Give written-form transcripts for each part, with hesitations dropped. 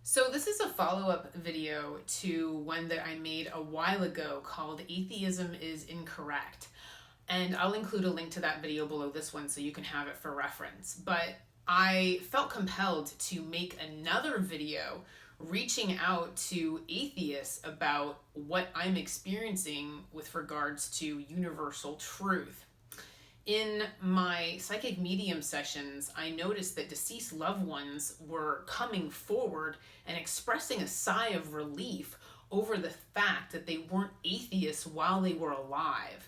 So this is a follow-up video to one that I made a while ago called Atheism is Incorrect. And I'll include a link to that video below this one so you can have it for reference. But I felt compelled to make another video reaching out to atheists about what I'm experiencing with regards to universal truth. In my psychic medium sessions, I noticed that deceased loved ones were coming forward and expressing a sigh of relief over the fact that they weren't atheists while they were alive.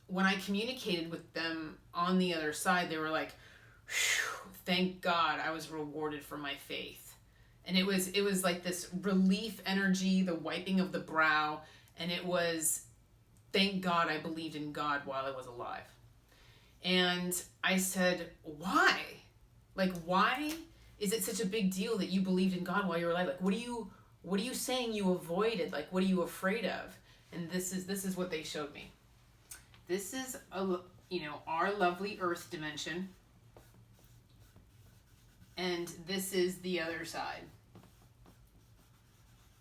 When I communicated with them on the other side, they were like, thank God I was rewarded for my faith. And it was like this relief energy, the wiping of the brow, and it was, thank God I believed in God while I was alive. And I said, why? Like, why is it such a big deal that you believed in God while you were alive? Like, what are you saying you avoided? Like, what are you afraid of? And this is what they showed me. This is our lovely earth dimension. And this is the other side.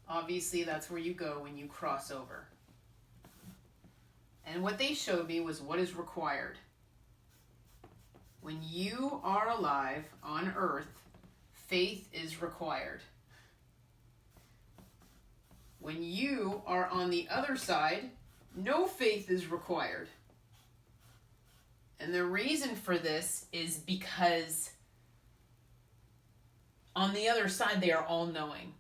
Obviously, that's where you go when you cross over. And what they showed me was what is required. When you are alive on earth, faith is required. When you are on the other side, no faith is required. And the reason for this is because on the other side, they are all-knowing.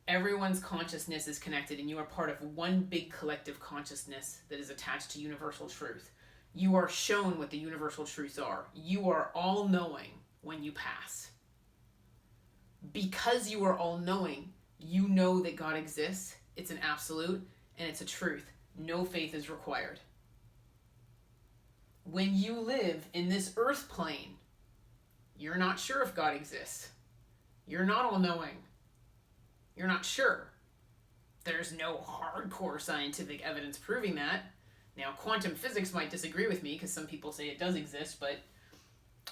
Everyone's consciousness is connected, and you are part of one big collective consciousness that is attached to universal truth. You are shown what the universal truths are. You are all-knowing when you pass. Because you are all-knowing, you know that God exists. It's an absolute, and it's a truth. No faith is required. When you live in this earth plane, you're not sure if God exists. You're not all-knowing. You're not sure. There's no hardcore scientific evidence proving that. Now, quantum physics might disagree with me because some people say it does exist, but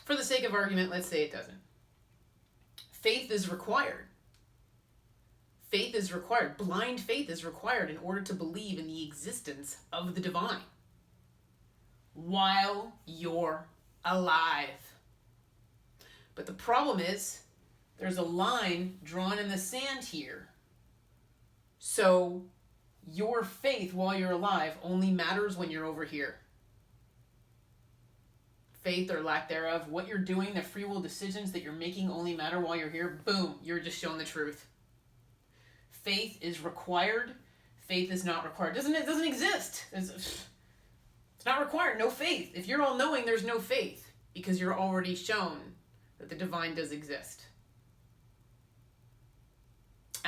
for the sake of argument, let's say it doesn't. Faith is required. Faith is required. Blind faith is required in order to believe in the existence of the divine while you're alive. But the problem is, there's a line drawn in the sand here. So your faith while you're alive only matters when you're over here. Faith or lack thereof, what you're doing, the free will decisions that you're making only matter while you're here. Boom, you're just shown the truth. Faith is required. Faith is not required. It doesn't exist. It's not required. No faith. If you're all knowing, there's no faith because you're already shown that the divine does exist.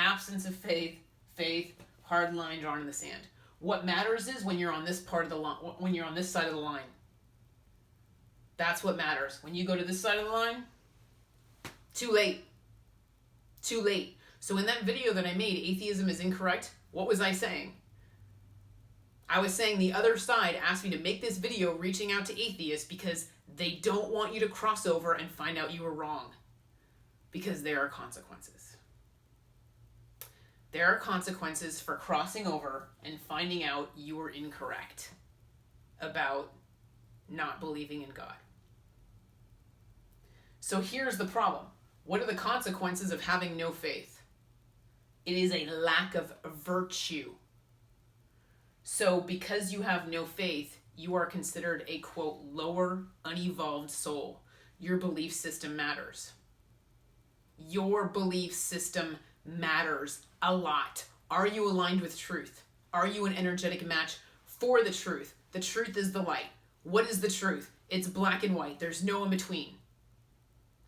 Absence of faith, hard line drawn in the sand. What matters is when you're on this part of the line, when you're on this side of the line. That's what matters. When you go to this side of the line, too late. Too late. So in that video that I made, Atheism is Incorrect, what was I saying? I was saying the other side asked me to make this video reaching out to atheists because they don't want you to cross over and find out you were wrong. Because there are consequences. There are consequences for crossing over and finding out you were incorrect about not believing in God. So here's the problem. What are the consequences of having no faith? It is a lack of virtue. So because you have no faith, you are considered a, quote, lower, unevolved soul. Your belief system matters. Your belief system matters a lot. Are you aligned with truth? Are you an energetic match for the truth? The truth is the light. What is the truth? It's black and white. There's no in between.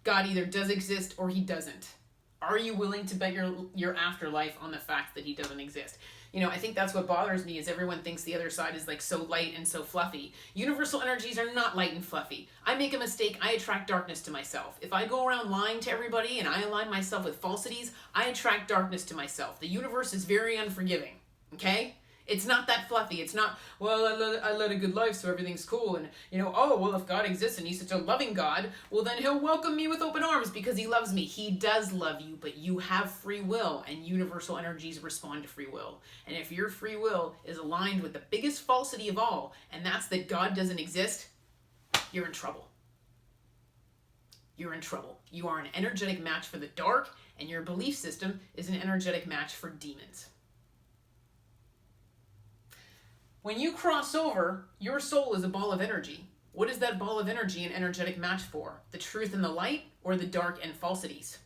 God either does exist or he doesn't. Are you willing to bet your afterlife on the fact that he doesn't exist? I think that's what bothers me is everyone thinks the other side is like so light and so fluffy. Universal energies are not light and fluffy. I make a mistake, I attract darkness to myself. If I go around lying to everybody and I align myself with falsities, I attract darkness to myself. The universe is very unforgiving, okay? It's not that fluffy. It's not, well, I led a good life, so everything's cool. And, oh, well, if God exists and he's such a loving God, well, then he'll welcome me with open arms because he loves me. He does love you, but you have free will, and universal energies respond to free will. And if your free will is aligned with the biggest falsity of all, and that's that God doesn't exist, you're in trouble. You're in trouble. You are an energetic match for the dark, and your belief system is an energetic match for demons. When you cross over, your soul is a ball of energy. What is that ball of energy an energetic match for? The truth and the light, or the dark and falsities?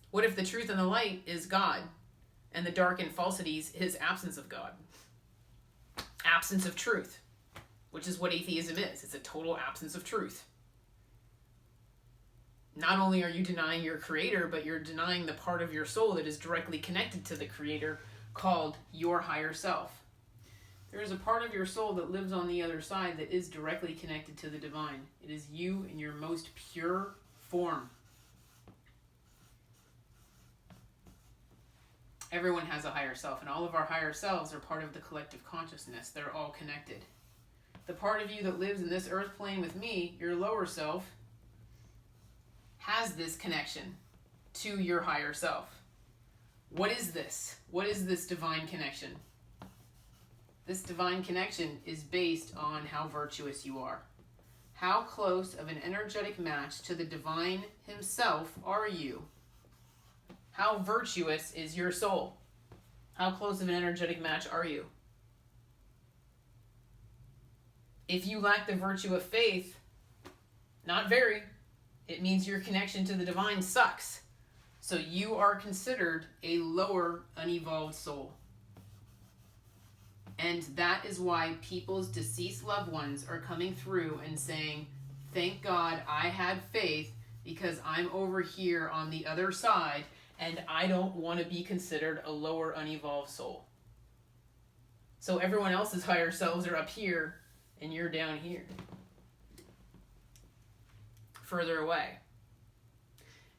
What if the truth and the light is God, and the dark and falsities is absence of God? Absence of truth, which is what atheism is. It's a total absence of truth. Not only are you denying your creator, but you're denying the part of your soul that is directly connected to the creator, called your higher self. There is a part of your soul that lives on the other side that is directly connected to the divine. It is you in your most pure form. Everyone has a higher self, and all of our higher selves are part of the collective consciousness. They're all connected. The part of you that lives in this earth plane with me, your lower self, has this connection to your higher self. What is this? What is this divine connection? This divine connection is based on how virtuous you are. How close of an energetic match to the divine himself are you? How virtuous is your soul? How close of an energetic match are you? If you lack the virtue of faith, not very, it means your connection to the divine sucks. So you are considered a lower, unevolved soul. And that is why people's deceased loved ones are coming through and saying, thank God I had faith because I'm over here on the other side and I don't want to be considered a lower, unevolved soul. So everyone else's higher selves are up here and you're down here, further away.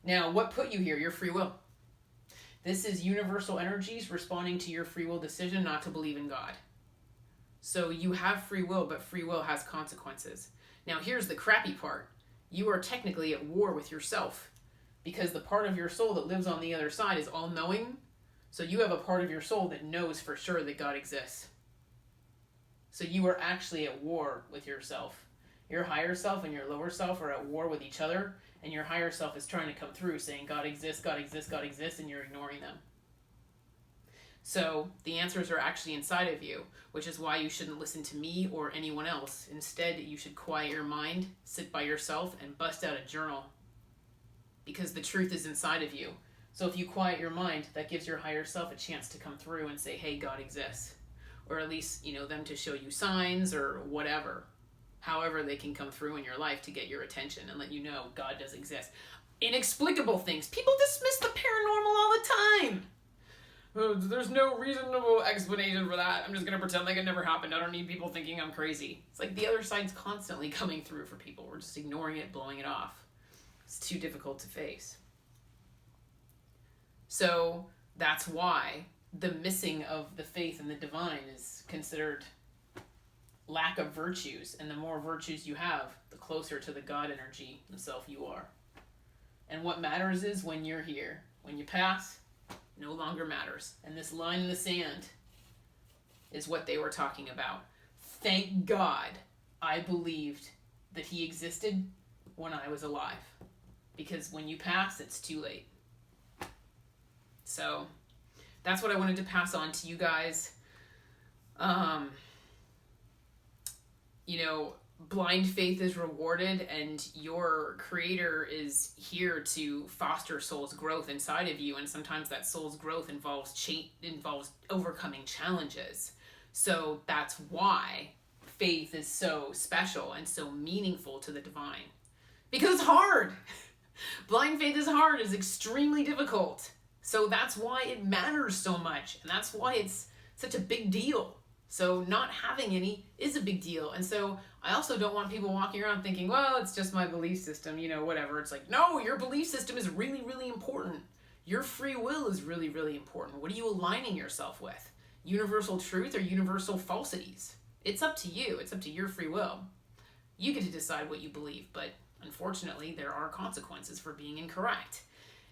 Now, what put you here? Your free will. This is universal energies responding to your free will decision not to believe in God. So you have free will, but free will has consequences. Now, here's the crappy part. You are technically at war with yourself because the part of your soul that lives on the other side is all-knowing. So you have a part of your soul that knows for sure that God exists. So you are actually at war with yourself. Your higher self and your lower self are at war with each other, and your higher self is trying to come through saying God exists, God exists, God exists, and you're ignoring them. So the answers are actually inside of you, which is why you shouldn't listen to me or anyone else. Instead, you should quiet your mind, sit by yourself, and bust out a journal. Because the truth is inside of you. So if you quiet your mind, that gives your higher self a chance to come through and say, hey, God exists. Or at least, them to show you signs or whatever. However they can come through in your life to get your attention and let you know God does exist. Inexplicable things. People dismiss the paranormal all the time. There's no reasonable explanation for that. I'm just going to pretend like it never happened. I don't need people thinking I'm crazy. It's like the other side's constantly coming through for people. We're just ignoring it, blowing it off. It's too difficult to face. So that's why the missing of the faith in the divine is considered lack of virtues. And the more virtues you have, the closer to the God energy himself you are. And what matters is when you're here. When you pass, no longer matters. And this line in the sand is what they were talking about. Thank God I believed that he existed when I was alive. Because when you pass, it's too late. So that's what I wanted to pass on to you guys. Blind faith is rewarded, and your creator is here to foster soul's growth inside of you. And sometimes that soul's growth involves overcoming challenges. So that's why faith is so special and so meaningful to the divine. Because it's hard. Blind faith is hard. It's extremely difficult. So that's why it matters so much. And that's why it's such a big deal. So not having any is a big deal. And so I also don't want people walking around thinking, well, it's just my belief system, whatever. It's like, no, your belief system is really, really important. Your free will is really, really important. What are you aligning yourself with? universal truth or universal falsities. It's up to you. It's up to your free will. You get to decide what you believe, but unfortunately, there are consequences for being incorrect.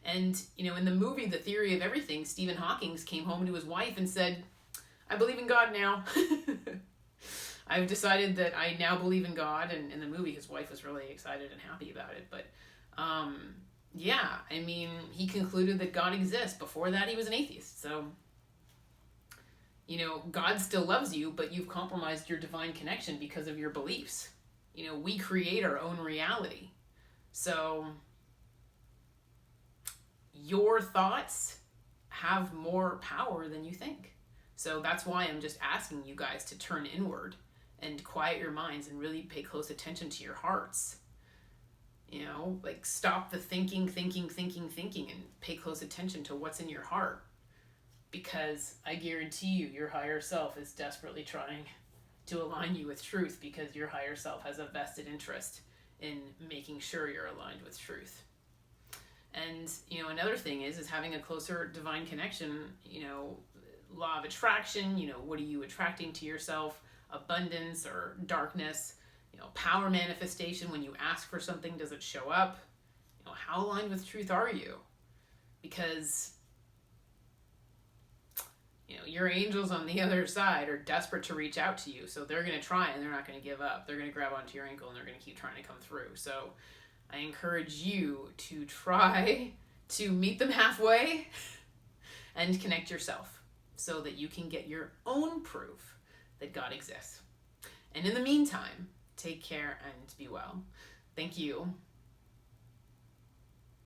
And, in the movie The Theory of Everything, Stephen Hawking came home to his wife and said, I believe in God now. I've decided that I now believe in God. And in the movie, his wife was really excited and happy about it. But, he concluded that God exists. Before that, he was an atheist. So, God still loves you, but you've compromised your divine connection because of your beliefs. We create our own reality. So, your thoughts have more power than you think. So that's why I'm just asking you guys to turn inward and quiet your minds and really pay close attention to your hearts. Stop the thinking, and pay close attention to what's in your heart. Because I guarantee you, your higher self is desperately trying to align you with truth, because your higher self has a vested interest in making sure you're aligned with truth. And, another thing is having a closer divine connection, law of attraction, what are you attracting to yourself? Abundance or darkness, power manifestation. When you ask for something, does it show up? How aligned with truth are you? Because, your angels on the other side are desperate to reach out to you. So they're going to try and they're not going to give up. They're going to grab onto your ankle and they're going to keep trying to come through. So I encourage you to try to meet them halfway and connect yourself so that you can get your own proof that God exists. And in the meantime, take care and be well. Thank you.